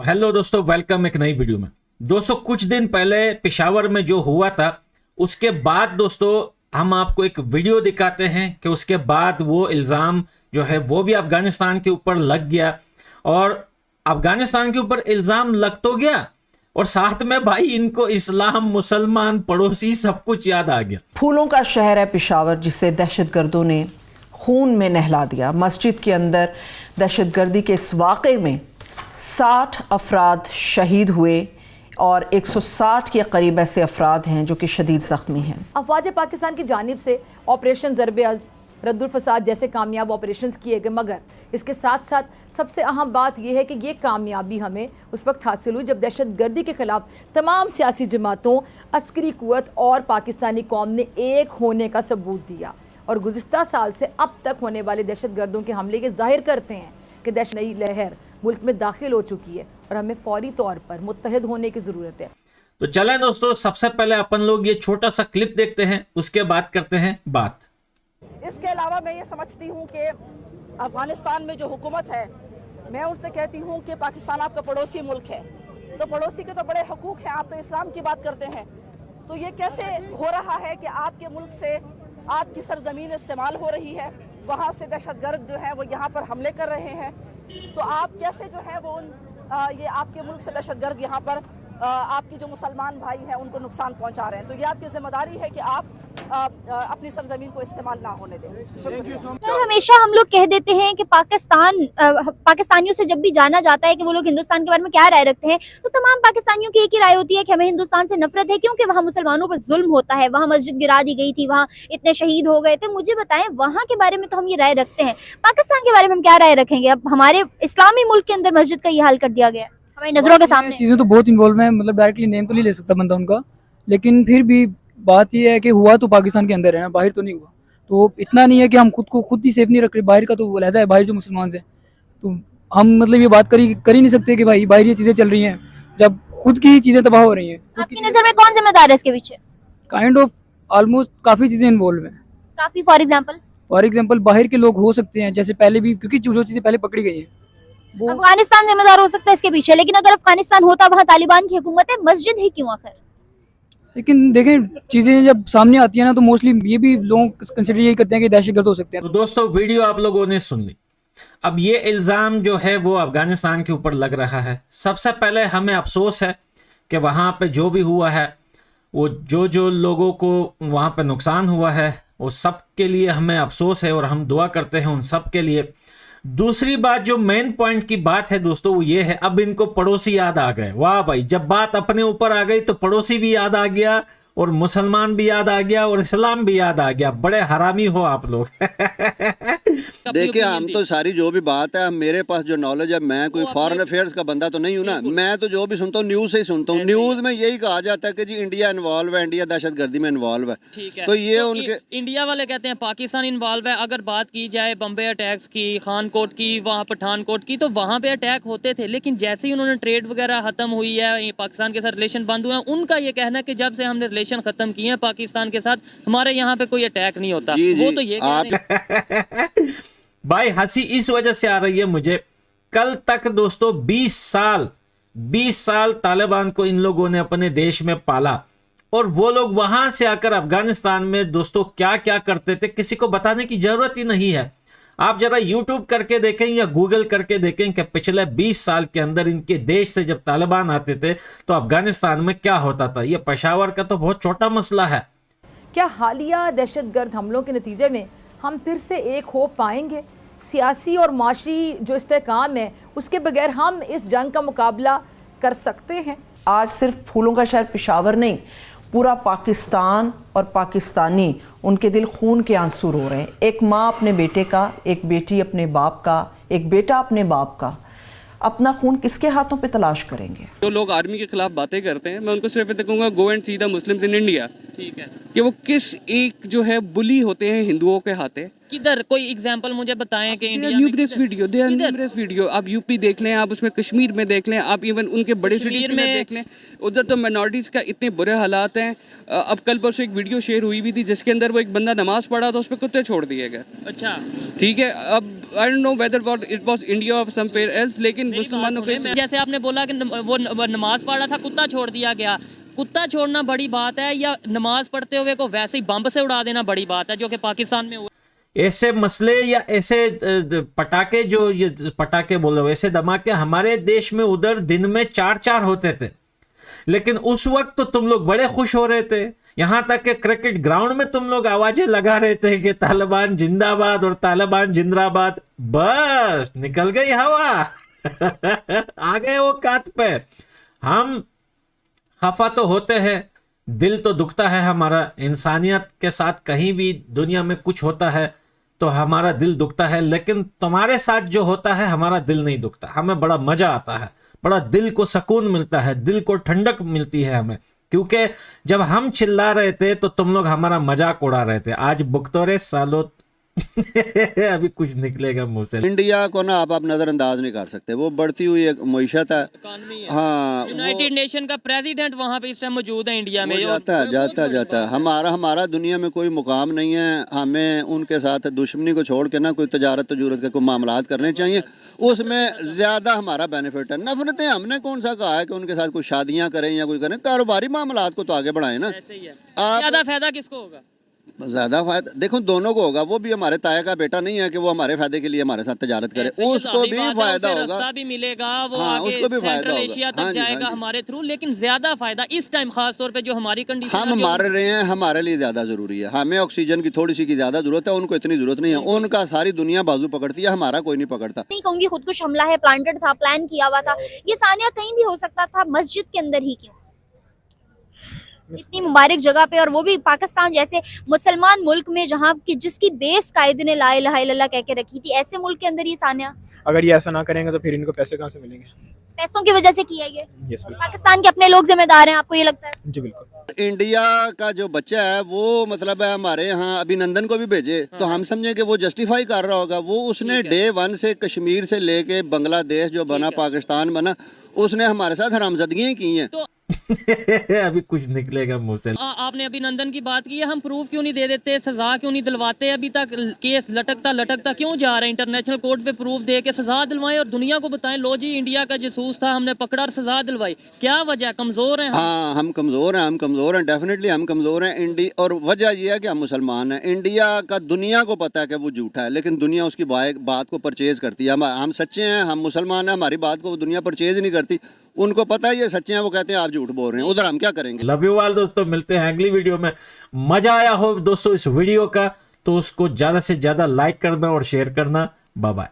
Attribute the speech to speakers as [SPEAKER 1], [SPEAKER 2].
[SPEAKER 1] Hello दोस्तों, welcome एक नई वीडियो में। दोस्तों कुछ दिन पहले पेशावर में जो हुआ था उसके बाद दोस्तों हम आपको एक वीडियो दिखाते हैं कि उसके बाद वो इल्ज़ाम जो है वो भी अफगानिस्तान के ऊपर लग गया और अफगानिस्तान के ऊपर इल्ज़ाम लग तो गया और साथ में भाई इनको इस्लाम, मुसलमान, पड़ोसी सब कुछ याद आ गया।
[SPEAKER 2] फूलों का शहर है पेशावर, जिसे दहशतगर्दों ने खून में नहला दिया। मस्जिद के अंदर दहशतगर्दी के इस वाक़े में 60 अफराद शहीद हुए और 160 के करीब ऐसे अफराद हैं जो कि शदीद ज़ख्मी हैं।
[SPEAKER 3] अफवाज पाकिस्तान की जानिब से ऑपरेशन ज़रब-ए-अज़्म, रद्दुल फसाद जैसे कामयाब ऑपरेशंस किए गए, मगर इसके साथ साथ सबसे अहम बात यह है कि ये कामयाबी हमें उस वक्त हासिल हुई जब दहशतगर्दी के ख़िलाफ़ तमाम सियासी जमातों, अस्करी क़ुव्वत और पाकिस्तानी कौम ने एक होने का सबूत दिया और गुज़िश्ता साल से अब तक होने वाले दहशतगर्दों के हमले के ज़ाहिर करते हैं कि दहशत नई लहर मुल्क में दाखिल हो चुकी है और हमें फौरी तौर पर मुत्तहिद होने की ज़रूरत है।
[SPEAKER 1] तो चलें दोस्तों, सबसे पहले अपन लोग ये छोटा सा क्लिप देखते हैं, उसके बाद करते हैं बात।
[SPEAKER 4] इसके अलावा मैं ये समझती हूँ कि अफगानिस्तान में जो हुकूमत है, मैं उनसे कहती हूँ कि पाकिस्तान आपका पड़ोसी मुल्क है, तो पड़ोसी के तो बड़े हकूक़ हैं। आप तो इस्लाम की बात करते हैं, तो ये कैसे हो रहा है कि आपके मुल्क से आपकी सरजमीन इस्तेमाल हो रही है, वहाँ से दहशतगर्द जो है वो यहाँ पर हमले कर रहे हैं, तो आप कैसे जो है वो ये आपके मुल्क से दहशतगर्द यहाँ पर आपके जो मुसलमान भाई हैं उनको नुकसान पहुँचा रहे हैं। तो ये आपकी जिम्मेदारी है कि आप अपनी सरजमीन को इस्तेमाल ना होने दें।
[SPEAKER 5] सर, हमेशा हम लोग कह देते हैं कि पाकिस्तानियों से जब भी जाना जाता है कि वो लोग हिंदुस्तान के बारे में क्या राय रखते हैं, तो तमाम पाकिस्तानियों की एक ही राय होती है कि हमें हिंदुस्तान से नफरत है क्योंकि वहाँ मुसलमानों पर जुल्म होता है, वहाँ मस्जिद गिरा दी गई थी, वहाँ इतने शहीद हो गए थे। मुझे बताएं, वहाँ के बारे में तो हम ये राय रखते हैं, पाकिस्तान के बारे में हम क्या राय रखेंगे? अब हमारे इस्लामी मुल्क के अंदर मस्जिद का ये हाल कर दिया गया है हमारी नजरों के सामने।
[SPEAKER 6] चीजें तो बहुत इन्वॉल्व है, मतलब डायरेक्टली नेम तो नहीं ले सकता बंदा उनका, लेकिन फिर भी बात यह है कि हुआ तो पाकिस्तान के अंदर है ना, बाहर तो नहीं हुआ। तो इतना नहीं है कि हम खुद को खुद ही सेफ नहीं रख रहे, बाहर का तो अलहदा है, बाहर जो मुसलमान है, तो हम मतलब ये बात कर ही नहीं सकते कि भाई बाहर ये चीजें चल रही हैं जब खुद की ही चीजें तबाह हो रही हैं।
[SPEAKER 5] आपकी नजर में कौन जिम्मेदार है इसके पीछे?
[SPEAKER 6] काइंड ऑफ ऑलमोस्ट काफी चीजें इन्वॉल्व हैं।
[SPEAKER 5] काफी फॉर एग्जाम्पल
[SPEAKER 6] बाहर के लोग हो सकते हैं, जैसे पहले भी, क्योंकि जो चीजें पहले पकड़ी गई हैं वो
[SPEAKER 5] अफगानिस्तान जिम्मेदार हो सकता है इसके पीछे, लेकिन अगर अफगानिस्तान होता, वहाँ तालिबान की हुकूमत है, मस्जिद ही क्यों आखिर?
[SPEAKER 6] लेकिन देखें चीजें जब सामने आती है ना, तो मोस्टली ये भी लोग कंसिडर यही करते हैं कि दहशतगर्द हो सकते हैं।
[SPEAKER 1] तो दोस्तों वीडियो आप लोगों ने सुन ली। अब ये इल्ज़ाम जो है वो अफगानिस्तान के ऊपर लग रहा है। सबसे पहले हमें अफसोस है कि वहाँ पे जो भी हुआ है, वो जो लोगों को वहाँ पे नुकसान हुआ है, वो सब के लिए हमें अफसोस है और हम दुआ करते हैं उन सब के लिए। दूसरी बात, जो मेन पॉइंट की बात है दोस्तों, वो ये है, अब इनको पड़ोसी याद आ गए। वाह भाई, जब बात अपने ऊपर आ गई तो पड़ोसी भी याद आ गया और मुसलमान भी याद आ गया और इस्लाम भी याद आ गया। बड़े हरामी हो आप लोग।
[SPEAKER 7] देखिए, हम तो सारी जो भी बात है, मेरे पास जो नॉलेज है, मैं कोई फॉरेन अफेयर्स का बंदा तो नहीं हूँ ना, मैं तो जो भी सुनता हूँ न्यूज़ से ही सुनता हूँ। न्यूज़ में यही कहा जाता है कि जी इंडिया इन्वॉल्व है, इंडिया दहशतगर्दी में इन्वॉल्व है। तो ये उनके
[SPEAKER 8] इंडिया वाले कहते हैं पाकिस्तान इन्वॉल्व है। अगर बात की जाए बम्बे अटैक्स की, खानकोट की, वहाँ पठानकोट की, तो वहाँ पे अटैक होते थे, लेकिन जैसे ही उन्होंने ट्रेड वगैरह खत्म हुई है, पाकिस्तान के साथ रिलेशन बंद हुए हैं, उनका ये कहना है कि जब से हमने रिलेशन खत्म किए हैं पाकिस्तान के साथ, हमारे यहाँ पे कोई अटैक नहीं होता। वो तो ये
[SPEAKER 1] भाई हंसी इस वजह से आ रही है मुझे, कल तक दोस्तों 20 साल तालिबान को इन लोगों ने अपने देश में पाला और वो लोग वहां से आकर अफगानिस्तान में दोस्तों क्या क्या करते थे किसी को बताने की जरूरत ही नहीं है। आप जरा यूट्यूब करके देखें या गूगल करके देखें कि पिछले 20 साल के अंदर इनके देश से जब तालिबान आते थे तो अफगानिस्तान में क्या होता था। ये पेशावर का तो बहुत छोटा मसला है।
[SPEAKER 3] क्या हालिया दहशतगर्द हमलों के नतीजे में हम फिर से एक हो पाएंगे? सियासी और माशी जो इस्तेहकाम है, उसके बगैर हम इस जंग का मुकाबला कर सकते हैं?
[SPEAKER 2] आज सिर्फ फूलों का शहर पेशावर नहीं, पूरा पाकिस्तान और पाकिस्तानी, उनके दिल खून के आंसू रो रहे हैं। एक माँ अपने बेटे का, एक बेटी अपने बाप का, एक बेटा अपने बाप का। अपना खून किसके हाथों पे तलाश करेंगे?
[SPEAKER 9] जो लोग आर्मी के खिलाफ बातें करते हैं, मैं उनको सिर्फ इतना कहूँगा, go and see the Muslims in India. ठीक है कि वो किस एक जो है बुली होते हैं हिंदुओं के हाथे,
[SPEAKER 8] किधर कोई एग्जांपल मुझे बताएं कि इंडिया में
[SPEAKER 9] न्यूमरस
[SPEAKER 8] किधर?
[SPEAKER 9] वीडियो, दे आर
[SPEAKER 8] किधर?
[SPEAKER 9] Numerous video. आप यूपी देख लें, आप उसमें कश्मीर में देख लें, आप इवन उनके बड़े सिटीज
[SPEAKER 8] कश्मीर
[SPEAKER 9] में
[SPEAKER 8] में-
[SPEAKER 9] देख लें, उधर तो माइनॉरिटीज़ का इतने बुरे हालात हैं। अब कल परसों एक वीडियो शेयर हुई भी थी जिसके अंदर वो एक बंदा नमाज पढ़ा था, उस पर कुत्ते छोड़ दिए गए।
[SPEAKER 8] अच्छा,
[SPEAKER 9] ठीक है, अब I don't know whether what it was India और समवेयर एल्स, लेकिन
[SPEAKER 8] मेरी बात
[SPEAKER 9] मुसलमानों
[SPEAKER 8] सुने,
[SPEAKER 9] पे
[SPEAKER 8] जैसे आपने बोला कि वो नमाज पढ़ रहा था, कुत्ता छोड़ दिया गया। कुत्ता छोड़ना बड़ी बात है या नमाज पढ़ते हुए को वैसे ही बम से उड़ा देना बड़ी बात है, जो कि पाकिस्तान में हुआ?
[SPEAKER 1] ऐसे मसले या ऐसे पटाखे, जो ये पटाखे बोल रहे हो, ऐसे धमाके हमारे देश में उधर दिन में 4-4 होते थे, लेकिन उस वक्त तो तुम लोग बड़े खुश हो रहे थे। यहां तक कि क्रिकेट ग्राउंड में तुम लोग आवाजें लगा रहे थे कि तालिबान जिंदाबाद और तालिबान जिंदाबाद। बस निकल गई हवा आ गए वो कात पे। हम खफा तो होते हैं, दिल तो दुखता है हमारा। इंसानियत के साथ कहीं भी दुनिया में कुछ होता है तो हमारा दिल दुखता है, लेकिन तुम्हारे साथ जो होता है हमारा दिल नहीं दुखता। हमें बड़ा मजा आता है, बड़ा दिल को सुकून मिलता है, दिल को ठंडक मिलती है हमें, क्योंकि जब हम चिल्ला रहे थे तो तुम लोग हमारा मजाक उड़ा रहे थे। आज बुकतोरे सालों अभी कुछ निकलेगा मुंह से।
[SPEAKER 7] इंडिया को ना आप नज़रअंदाज नहीं कर सकते, वो बढ़ती हुई एक मीशत है।
[SPEAKER 8] इकॉनमी है।
[SPEAKER 7] हाँ,
[SPEAKER 8] यूनाइटेड नेशन का प्रेसिडेंट वहाँ पे इस टाइम मौजूद है इंडिया में।
[SPEAKER 7] वो
[SPEAKER 8] और
[SPEAKER 7] जाता है। हमारा दुनिया में कोई मुकाम नहीं है। हमें उनके साथ दुश्मनी को छोड़ के ना कोई तजारत तजूरत के कोई मामलात करने चाहिए, उसमें ज़्यादा हमारा बेनिफिट है। नफरतें हमने कौन सा कहा है कि उनके साथ कोई शादियाँ करें या कोई करें, कारोबारी मामलात को तो आगे बढ़ाएं ना।
[SPEAKER 8] ऐसे ही है।
[SPEAKER 7] आप
[SPEAKER 8] ज्यादा फायदा किसको होगा?
[SPEAKER 7] ज़्यादा फायदा देखो दोनों को होगा। वो भी हमारे ताया का बेटा नहीं है कि वो हमारे फायदे के लिए हमारे साथ तजारत करे,
[SPEAKER 8] ऐसे ही
[SPEAKER 7] उसको
[SPEAKER 8] जाहिर
[SPEAKER 7] भी
[SPEAKER 8] बात है,
[SPEAKER 7] फायदा
[SPEAKER 8] उसे
[SPEAKER 7] होगा।
[SPEAKER 8] रास्ता भी मिलेगा, वो
[SPEAKER 7] हाँ,
[SPEAKER 8] आगे
[SPEAKER 7] उसको भी फायदा
[SPEAKER 8] सेंट्रल
[SPEAKER 7] होगा।
[SPEAKER 8] एशिया तक
[SPEAKER 7] हाँ जी,
[SPEAKER 8] जाएगा
[SPEAKER 7] हाँ जी।
[SPEAKER 8] हमारे थ्रू। लेकिन ज्यादा फायदा इस टाइम खास तौर पे जो हमारी कंडीशन
[SPEAKER 7] हम मर रहे हैं, हमारे लिए ज़्यादा ज़रूरी है। हमें ऑक्सीजन की थोड़ी सी की ज़्यादा ज़रूरत है, उनको इतनी ज़रूरत नहीं है। उनका सारी दुनिया बाजू पकड़ती है, हमारा कोई नहीं पकड़ता।
[SPEAKER 5] नहीं कहूंगी खुदकुश हमला है, प्लांटेड था, प्लान किया हुआ था। ये सानिया कहीं भी हो सकता था, मस्जिद के अंदर ही क्यों? इतनी मुबारक जगह पे, और वो भी पाकिस्तान जैसे मुसलमान मुल्क में, जहाँ की जिसकी बेस कायदे ने ला इलाहा इल्लल्लाह कह के रखी थी, ऐसे मुल्क के अंदर ये सानिया।
[SPEAKER 10] अगर ये ऐसा ना करेंगे तो फिर इनको पैसे कहाँ से मिलेंगे?
[SPEAKER 5] पैसों की वजह से किया ये।
[SPEAKER 10] यस बिल्कुल,
[SPEAKER 5] पाकिस्तान के अपने लोग जिम्मेदार हैं, आपको ये लगता है?
[SPEAKER 10] जी बिल्कुल।
[SPEAKER 7] इंडिया का जो बच्चा है वो मतलब है हमारे यहाँ अभिनंदन को भी भेजे तो हम समझे कि वो जस्टिफाई कर रहा होगा। वो उसने डे 1 से कश्मीर से लेके बांग्लादेश जो बना, पाकिस्तान बना, उसने हमारे साथ हरामजादियाँ की हैं।
[SPEAKER 1] अभी कुछ निकलेगा मुंह से।
[SPEAKER 8] आपने अभिनंदन की बात की है, हम प्रूफ क्यों नहीं दे देते, सजा क्यों नहीं दिलवाते? अभी तक केस लटकता क्यों जा रहा है? इंटरनेशनल कोर्ट पे प्रूफ दे के सजा दिलवाएं और दुनिया को बताएं, लो जी इंडिया का जासूस था, हमने पकड़ा और सजा दिलवाई। क्या वजह? कमजोर हैं हम?
[SPEAKER 7] हाँ, हम कमज़ोर हैं, डेफिनेटली हम कमज़ोर हैं। इंडिया और वजह यह है कि हम मुसलमान हैं। इंडिया का दुनिया को पता है कि वो झूठा है, लेकिन दुनिया उसकी बात को परचेज़ करती है। हम सच्चे हैं, हम मुसलमान हैं, हमारी बात को दुनिया परचेज़ नहीं करती। उनको पता है ये सच्चे हैं, वो कहते हैं आप झूठ बोल रहे हैं। उधर हम क्या करेंगे?
[SPEAKER 1] लव यू ऑल दोस्तों, मिलते हैं अगली वीडियो में। मजा आया हो दोस्तों इस वीडियो का तो उसको ज्यादा से ज्यादा लाइक करना और शेयर करना। Bye bye.